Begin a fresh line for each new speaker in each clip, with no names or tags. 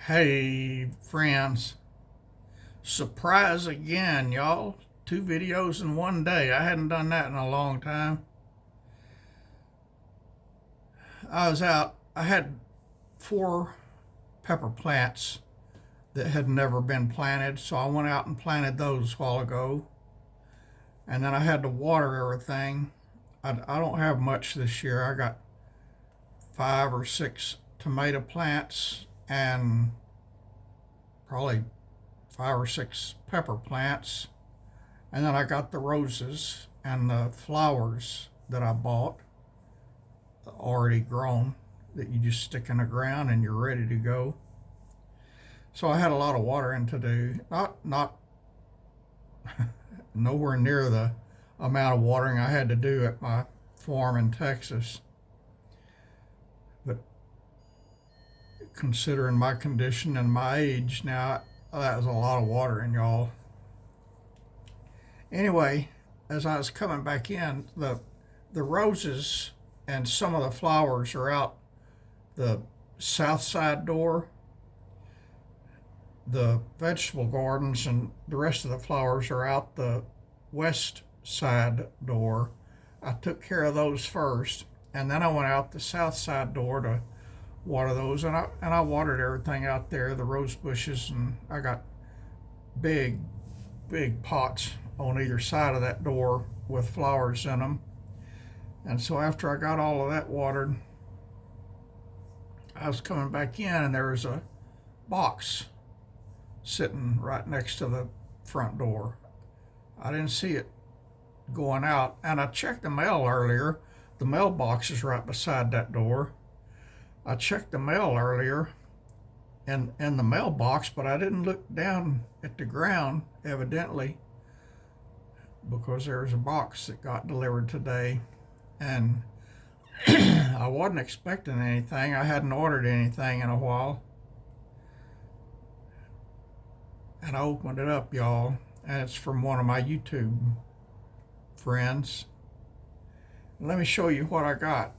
Hey, friends. Surprise again, y'all. Two videos in one day. I hadn't done that in a long time. I was out. I had 4 pepper plants that had never been planted, so I went out and planted those a while ago. And then I had to water everything. I don't have much this year. I got 5 or 6 tomato plants and probably 5 or 6 pepper plants. And then I got the roses and the flowers that I bought already grown that you just stick in the ground and you're ready to go. So I had a lot of watering to do. Not nowhere near the amount of watering I had to do at my farm in Texas. But considering my condition and my age now, that was a lot of watering, y'all. Anyway, as I was coming back in, the roses and some of the flowers are out the south side door. The vegetable gardens and the rest of the flowers are out the west side door. I took care of those first, and then I went out the south side door to water those, and I watered everything out there, the rose bushes, and I got big pots on either side of that door with flowers in them. And so after I got all of that watered, I was coming back in, and there was a box sitting right next to the front door. I didn't see it going out, and I checked the mail earlier. The mailbox is right beside that door. I checked the mail earlier in the mailbox, but I didn't look down at the ground, evidently, because there was a box that got delivered today, and I wasn't expecting anything. I hadn't ordered anything in a while. And I opened it up, y'all, and it's from one of my YouTube friends. Let me show you what I got.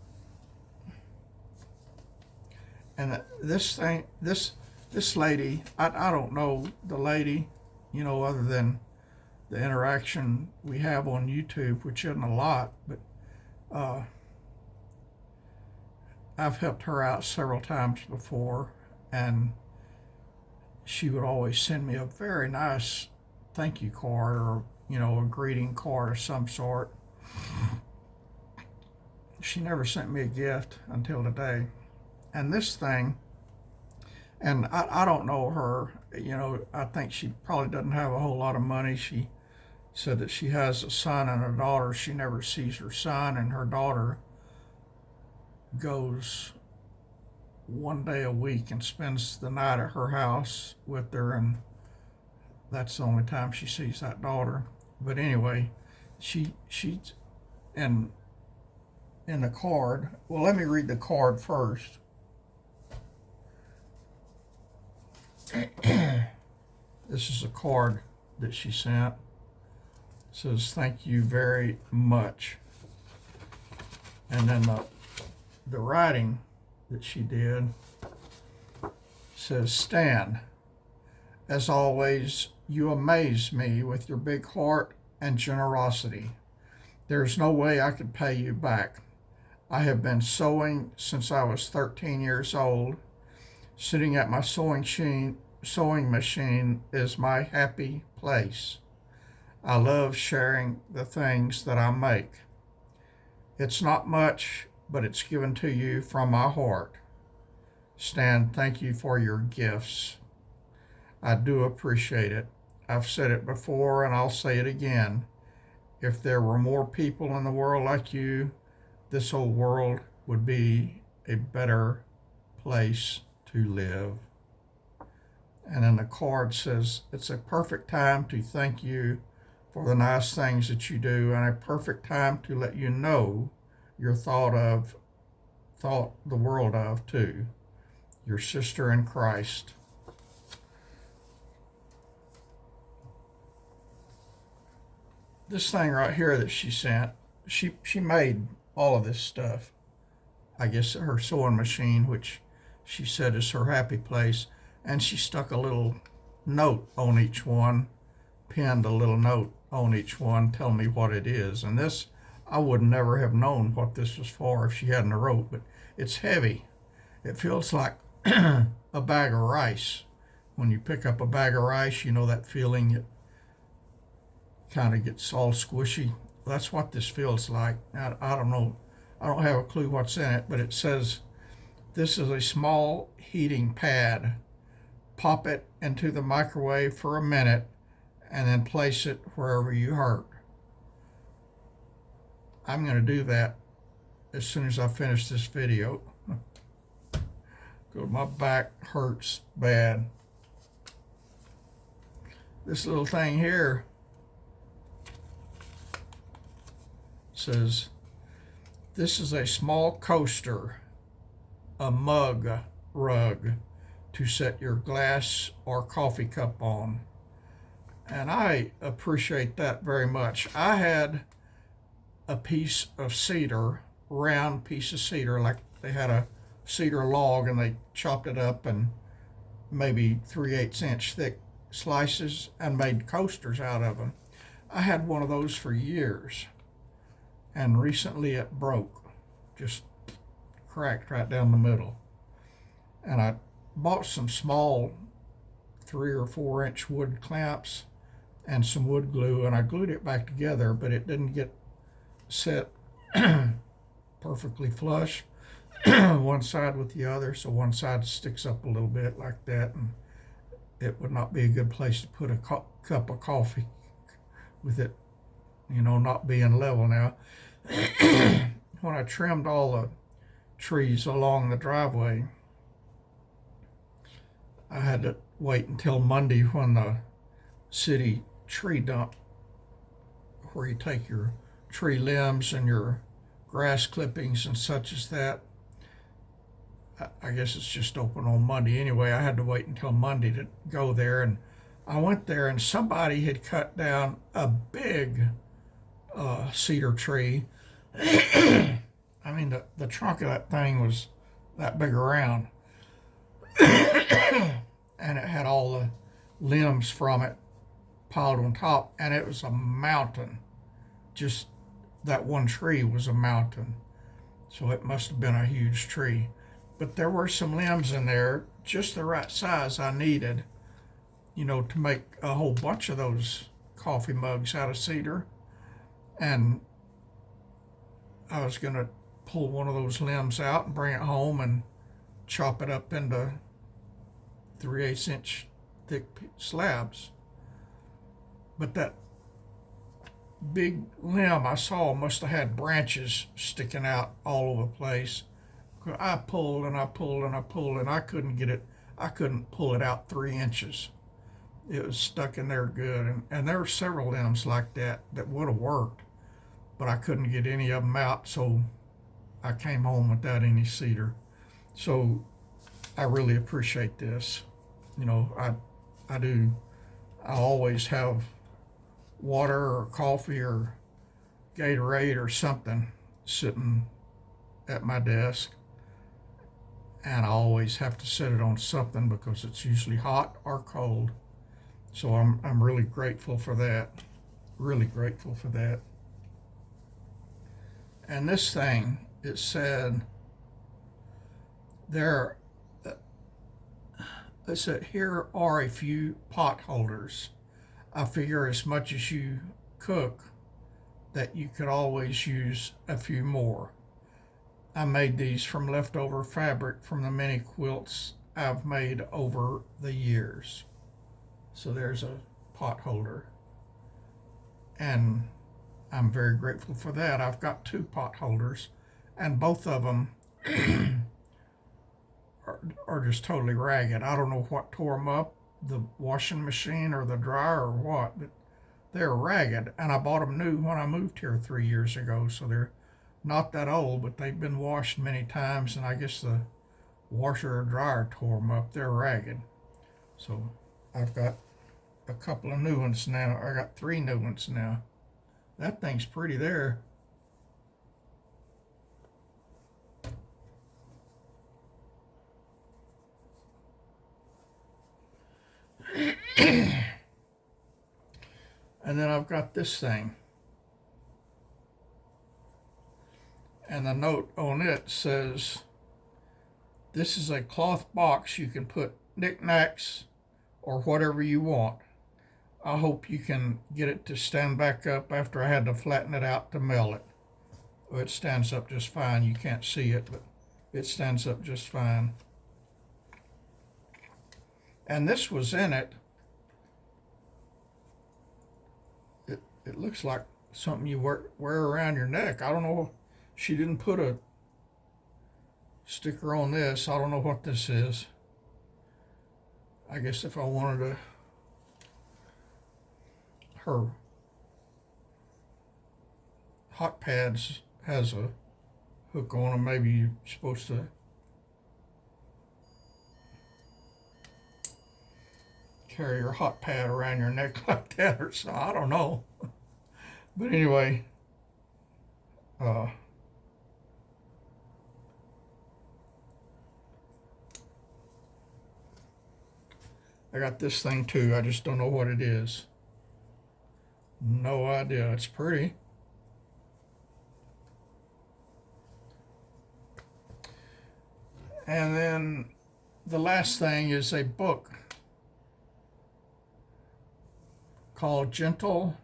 And this lady, I don't know the lady, other than the interaction we have on YouTube, which isn't a lot, but I've helped her out several times before, and she would always send me a very nice thank you card, or a greeting card of some sort. She never sent me a gift until today. And this thing, and I don't know her, I think she probably doesn't have a whole lot of money. She said that she has a son and a daughter. She never sees her son, and her daughter goes one day a week and spends the night at her house with her, and that's the only time she sees that daughter. But anyway, she's in the card. Well, let me read the card first. This is a card that she sent. It says, "Thank you very much." And then the writing that she did says, "Stan, as always, you amaze me with your big heart and generosity. There's no way I could pay you back. I have been sewing since I was 13 years old. Sitting at my sewing machine is my happy place. I love sharing the things that I make. It's not much, but it's given to you from my heart. Stan, thank you for your gifts. I do appreciate it. I've said it before, and I'll say it again. If there were more people in the world like you, this whole world would be a better place to live." And then the card says, "It's a perfect time to thank you for the nice things that you do, and a perfect time to let you know you're thought the world of too. Your sister in Christ." This thing right here that she sent, she made all of this stuff. I guess her sewing machine, which she said is her happy place. and she stuck a little note on each one, pinned a little note on each one, telling me what it is. And this, I would never have known what this was for if she hadn't wrote, but it's heavy. It feels like a bag of rice. When you pick up a bag of rice, you know that feeling, it kind of gets all squishy. That's what this feels like. I don't know. I don't have a clue what's in it, but it says, this is a small heating pad. Pop it into the microwave for a minute and then place it wherever you hurt. I'm going to do that as soon as I finish this video. Because my back hurts bad. This little thing here says, this is a small coaster, a mug rug to set your glass or coffee cup on. And I appreciate that very much. I had a piece of cedar, round piece of cedar, like they had a cedar log and they chopped it up and maybe 3/8 inch thick slices and made coasters out of them. I had one of those for years, and recently it broke, just cracked right down the middle. And I bought some small 3 or 4 inch wood clamps and some wood glue, and I glued it back together, but it didn't get set perfectly flush one side with the other, so one side sticks up a little bit like that, and it would not be a good place to put a cup of coffee with it, you know, not being level now. When I trimmed all the trees along the driveway, I had to wait until Monday when the city tree dump, where you take your tree limbs and your grass clippings and such as that, I guess it's just open on Monday anyway. I had to wait until Monday to go there, and I went there and somebody had cut down a big cedar tree. I mean, the trunk of that thing was that big around. And it had all the limbs from it piled on top, and it was a mountain. Just that one tree was a mountain. So it must have been a huge tree. But there were some limbs in there, just the right size I needed, you know, to make a whole bunch of those coffee mugs out of cedar. And I was going to pull one of those limbs out and bring it home and chop it up into 3/8 inch thick slabs. But that big limb I saw must have had branches sticking out all over the place. I pulled and I pulled and I pulled, and I couldn't get it. I couldn't pull it out 3 inches. It was stuck in there good. And there were several limbs like that would have worked, but I couldn't get any of them out, so I came home without any cedar. So I really appreciate this. You know, I do. I always have water or coffee or Gatorade or something sitting at my desk, and I always have to set it on something because it's usually hot or cold. So I'm really grateful for that. Really grateful for that. And this thing, it said there. It said, here are a few pot holders. I figure as much as you cook, that you could always use a few more. I made these from leftover fabric from the many quilts I've made over the years. So there's a pot holder. And I'm very grateful for that. I've got 2 pot holders, and both of them are just totally ragged. I don't know what tore them up, the washing machine or the dryer or what, but they're ragged. And I bought them new when I moved here 3 years ago, so they're not that old, but they've been washed many times, and I guess the washer or dryer tore them up. They're ragged. So I've got a couple of new ones now. I got 3 new ones now. That thing's pretty there. And then I've got this thing. And the note on it says, this is a cloth box you can put knickknacks or whatever you want. I hope you can get it to stand back up after I had to flatten it out to mail it. Well, it stands up just fine. You can't see it, but it stands up just fine. And this was in it. It looks like something you wear around your neck. I don't know. She didn't put a sticker on this. I don't know what this is. I guess if I wanted to, her hot pads has a hook on them. Maybe you're supposed to carry your hot pad around your neck like that or something. I don't know. But anyway, I got this thing too. I just don't know what it is. No idea. It's pretty. And then the last thing is a book called Gentle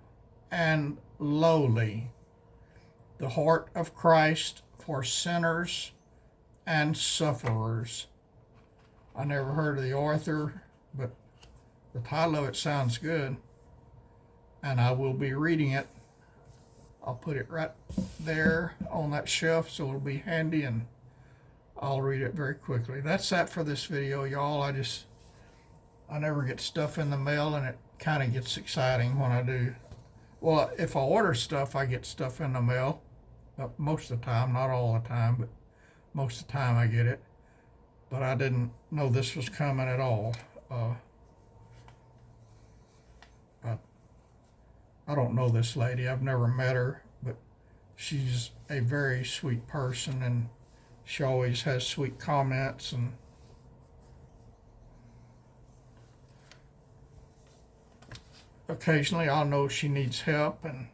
and Lowly, the Heart of Christ for Sinners and Sufferers. I never heard of the author, but the title of it sounds good, and I will be reading it. I'll put it right there on that shelf so it'll be handy, and I'll read it very quickly. That's that for this video, y'all. I never get stuff in the mail, and it kind of gets exciting when I do. Well, if I order stuff, I get stuff in the mail. Most of the time, not all the time, but most of the time I get it. But I didn't know this was coming at all. I don't know this lady. I've never met her, but she's a very sweet person, and she always has sweet comments, and occasionally I'll know she needs help, and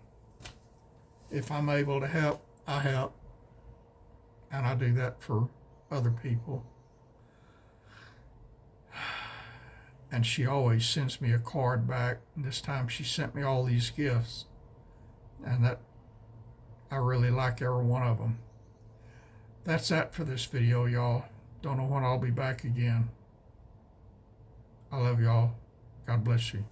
if I'm able to help, I help. And I do that for other people. And she always sends me a card back. This time she sent me all these gifts, and that I really like every one of them. That's that for this video, y'all. Don't know when I'll be back again. I love y'all. God bless you.